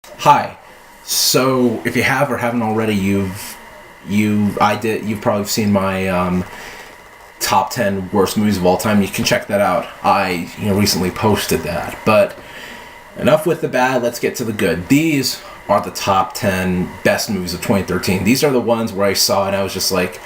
Hi. So, if you have or haven't already, you've probably seen my top 10 worst movies of all time. You can check that out. I recently posted that. But enough with the bad. Let's get to the good. These are the top 10 best movies of 2013. These are the ones where I saw and I was just like,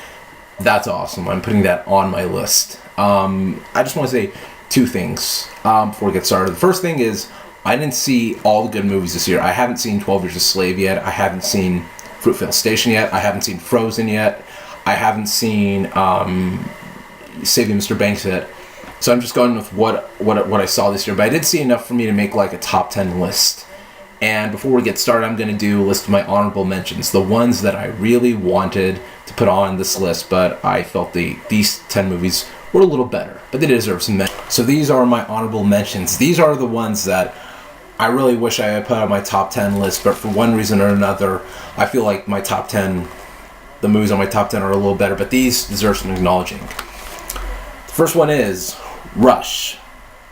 that's awesome. I'm putting that on my list. I just want to say two things before we get started. The first thing is, I didn't see all the good movies this year. I haven't seen 12 Years a Slave yet. I haven't seen Fruitvale Station yet. I haven't seen Frozen yet. I haven't seen Saving Mr. Banks yet. So I'm just going with what I saw this year. But I did see enough for me to make like a top 10 list. And before we get started, I'm going to do a list of my honorable mentions. The ones that I really wanted to put on this list, but I felt these 10 movies were a little better. But they deserve some mention. So these are my honorable mentions. These are the ones that I really wish I had put on my top 10 list, but for one reason or another, I feel like my top 10, the movies on my top 10 are a little better, but these deserve some acknowledging. The first one is Rush.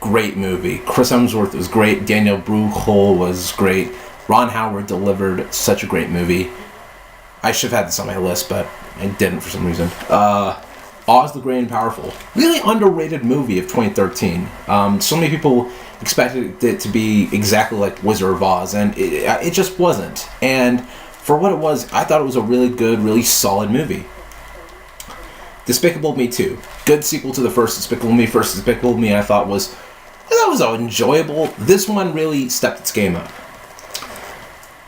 Great movie. Chris Hemsworth was great. Daniel Bruhl was great. Ron Howard delivered such a great movie. I should have had this on my list, but I didn't for some reason. Oz the Great and Powerful. Really underrated movie of 2013. So many people expected it to be exactly like Wizard of Oz, and it just wasn't. And for what it was, I thought it was a really good, really solid movie. Despicable Me 2. Good sequel to the first Despicable Me. First Despicable Me I thought was enjoyable. This one really stepped its game up.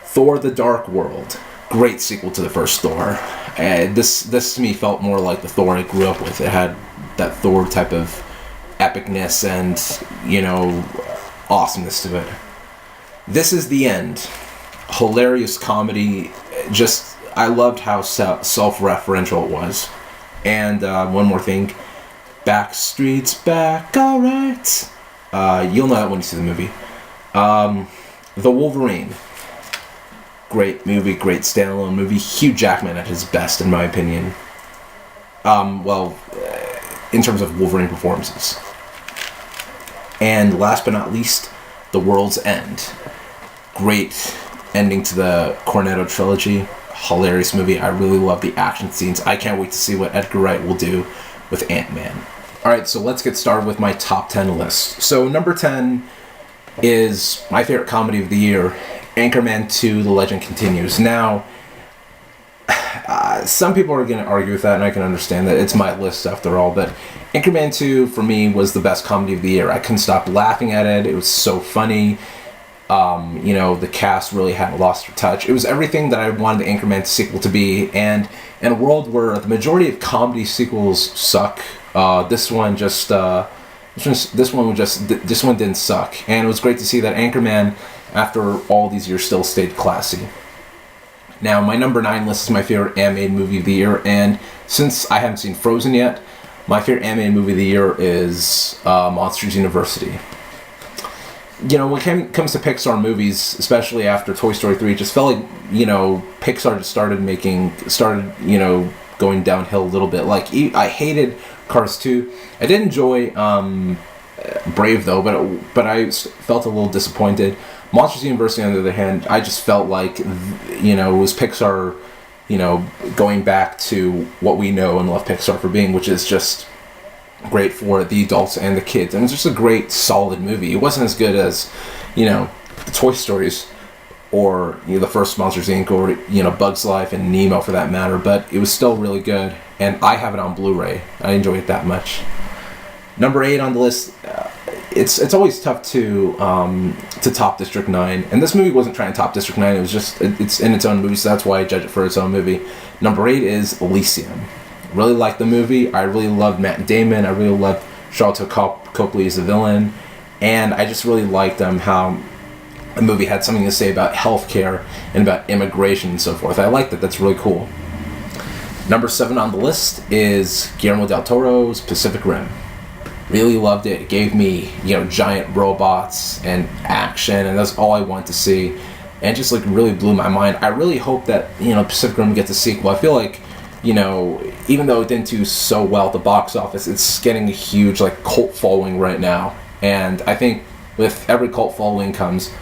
Thor the Dark World. Great sequel to the first Thor. This to me felt more like the Thor I grew up with. It had that Thor type of epicness and, awesomeness to it. This Is the End. Hilarious comedy. Just, I loved how self-referential it was. And one more thing. Backstreet's Back, alright. You'll know that when you see the movie. The Wolverine. Great movie, great standalone movie. Hugh Jackman at his best, in my opinion. In terms of Wolverine performances. And last but not least, The World's End. Great ending to the Cornetto trilogy. Hilarious movie. I really love the action scenes. I can't wait to see what Edgar Wright will do with Ant-Man. Alright, so let's get started with my top 10 list. So number 10 is my favorite comedy of the year, Anchorman 2, The Legend Continues. Now, some people are going to argue with that, and I can understand that. It's my list after all, but Anchorman 2, for me, was the best comedy of the year. I couldn't stop laughing at it. It was so funny. The cast really hadn't lost their touch. It was everything that I wanted the Anchorman sequel to be, and in a world where the majority of comedy sequels suck, this one didn't suck. And it was great to see that Anchorman, after all these years, still stayed classy. Now, my number 9 list is my favorite animated movie of the year, and since I haven't seen Frozen yet, my favorite animated movie of the year is Monsters University. When it comes to Pixar movies, especially after Toy Story 3, it just felt like, Pixar just started going downhill a little bit. Like, I hated Cars 2. I did enjoy Brave, though, but I felt a little disappointed. Monsters University, on the other hand, I just felt like, it was Pixar, going back to what we know and love Pixar for being, which is just great for the adults and the kids. And it's just a great, solid movie. It wasn't as good as, the Toy Stories or, the first Monsters, Inc. or, Bug's Life and Nemo for that matter, but it was still really good. And I have it on Blu-ray. I enjoy it that much. Number 8 on the list, it's always tough to top District 9, and this movie wasn't trying to top District 9. It was just it's in its own movie, so that's why I judge it for its own movie. Number 8 is Elysium. Really liked the movie. I really loved Matt Damon. I really loved Charlotte Copley as the villain, and I just really liked how the movie had something to say about healthcare and about immigration and so forth. I like that. That's really cool. Number 7 on the list is Guillermo del Toro's Pacific Rim. Really loved it. It gave me, giant robots and action, and that's all I wanted to see. And just, really blew my mind. I really hope that, Pacific Rim gets a sequel. I feel like, even though it didn't do so well at the box office, it's getting a huge, cult following right now. And I think with every cult following comes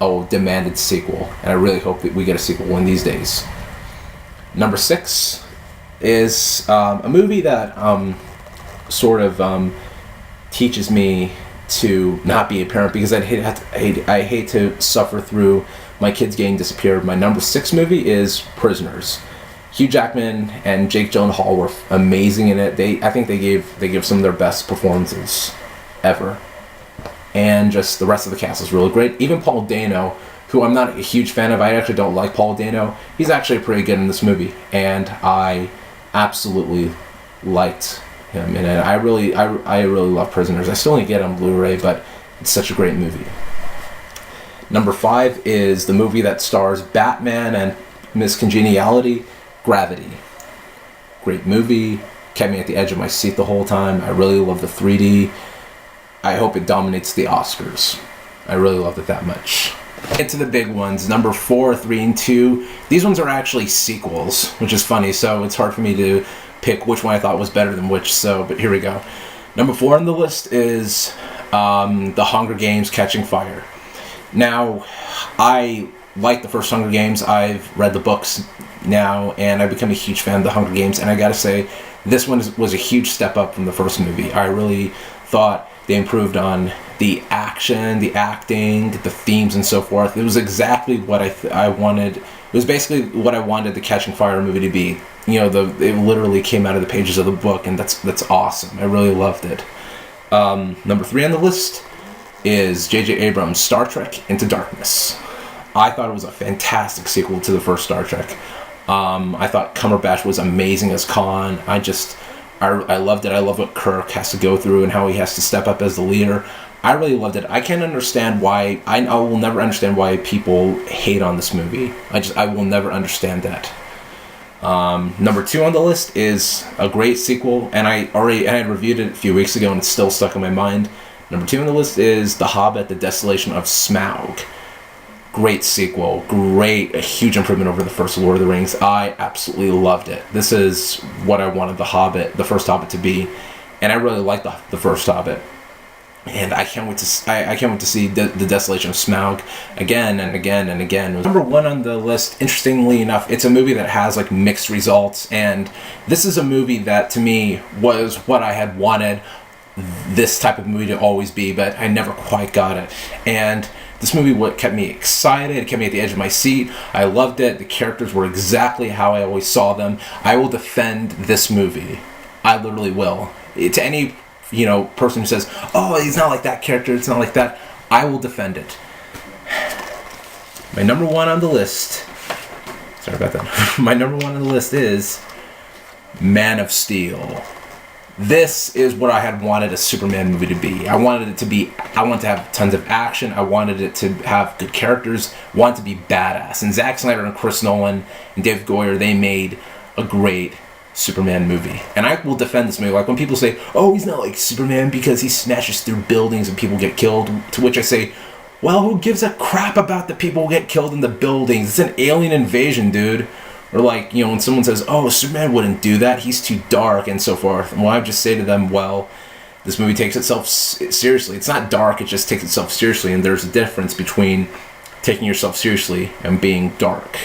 a demanded sequel, and I really hope that we get a sequel one of these days. Number 6 is a movie that sort of teaches me to not be a parent, because I hate to suffer through my kids getting disappeared. My number 6 movie is Prisoners. Hugh Jackman and Jake Gyllenhaal were amazing in it. I think they gave some of their best performances ever, and just the rest of the cast is really great. Even Paul Dano, who I'm not a huge fan of, I actually don't like Paul Dano. He's actually pretty good in this movie, and I absolutely liked him in it. I really love Prisoners. I still only get it on Blu-ray, but it's such a great movie. Number 5 is the movie that stars Batman and Miss Congeniality, Gravity. Great movie. Kept me at the edge of my seat the whole time. I really love the 3D. I hope it dominates the Oscars. I really loved it that much. Get to the big ones. Number 4, 3, and 2. These ones are actually sequels, which is funny, so it's hard for me to pick which one I thought was better than which, but here we go. Number 4 on the list is The Hunger Games: Catching Fire. Now, I like the first Hunger Games. I've read the books now, and I've become a huge fan of The Hunger Games, and I gotta say, this one was a huge step up from the first movie. I really thought they improved on the action, the acting, the themes, and so forth. It was exactly what I wanted. It was basically what I wanted the Catching Fire movie to be. You know, it literally came out of the pages of the book, and that's awesome. I really loved it. Number 3 on the list is J.J. Abrams' Star Trek Into Darkness. I thought it was a fantastic sequel to the first Star Trek. I thought Cumberbatch was amazing as Khan. I loved it. I love what Kirk has to go through and how he has to step up as the leader. I really loved it. I can't understand why. I will never understand why people hate on this movie. I will never understand that. Number 2 on the list is a great sequel, and I had reviewed it a few weeks ago, and it's still stuck in my mind. Number 2 on the list is The Hobbit: The Desolation of Smaug. Great sequel. A huge improvement over the first Lord of the Rings. I absolutely loved it. This is what I wanted the first Hobbit to be, and I really liked the first Hobbit. And I can't wait to see the Desolation of Smaug again and again and again. Number 1 on the list, interestingly enough, it's a movie that has like mixed results, and this is a movie that to me was what I had wanted this type of movie to always be, but I never quite got it. And this movie kept me excited. It kept me at the edge of my seat. I loved it. The characters were exactly how I always saw them. I will defend this movie. I literally will. To any person who says, "Oh, he's not like that character. It's not like that," I will defend it. My number 1 on the list. Sorry about that. My number 1 on the list is Man of Steel. This is what I had wanted a Superman movie to be. I wanted to have tons of action. I wanted it to have good characters. I wanted it to be badass. And Zack Snyder and Chris Nolan and Dave Goyer, they made a great Superman movie. And I will defend this movie. Like when people say, "Oh, he's not like Superman because he smashes through buildings and people get killed," to which I say, well, who gives a crap about the people who get killed in the buildings? It's an alien invasion, dude. Or like, when someone says, "Oh, Superman wouldn't do that, he's too dark," and so forth. Well, I just say to them, well, this movie takes itself seriously. It's not dark, it just takes itself seriously, and there's a difference between taking yourself seriously and being dark.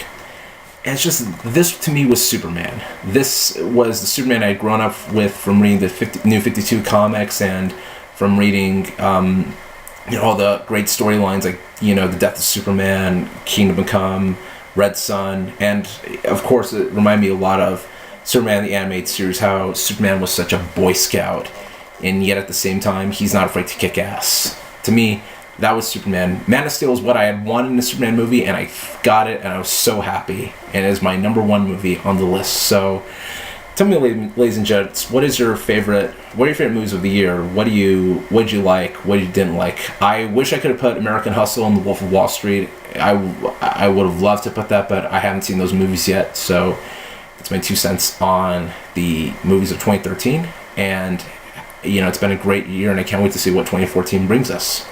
And it's just, this to me was Superman. This was the Superman I had grown up with from reading the New 52 comics and from reading all the great storylines like, The Death of Superman, Kingdom Come, Red Sun, and of course it reminded me a lot of Superman the Animated Series, how Superman was such a Boy Scout, and yet at the same time he's not afraid to kick ass. To me, that was Superman. Man of Steel is what I had wanted in a Superman movie, and I got it, and I was so happy, and it is my number 1 movie on the list. So tell me, ladies and gents, what are your favorite movies of the year? What did you like? What you didn't like? I wish I could have put American Hustle and The Wolf of Wall Street. I would have loved to put that, but I haven't seen those movies yet. So that's my 2 cents on the movies of 2013. And it's been a great year, and I can't wait to see what 2014 brings us.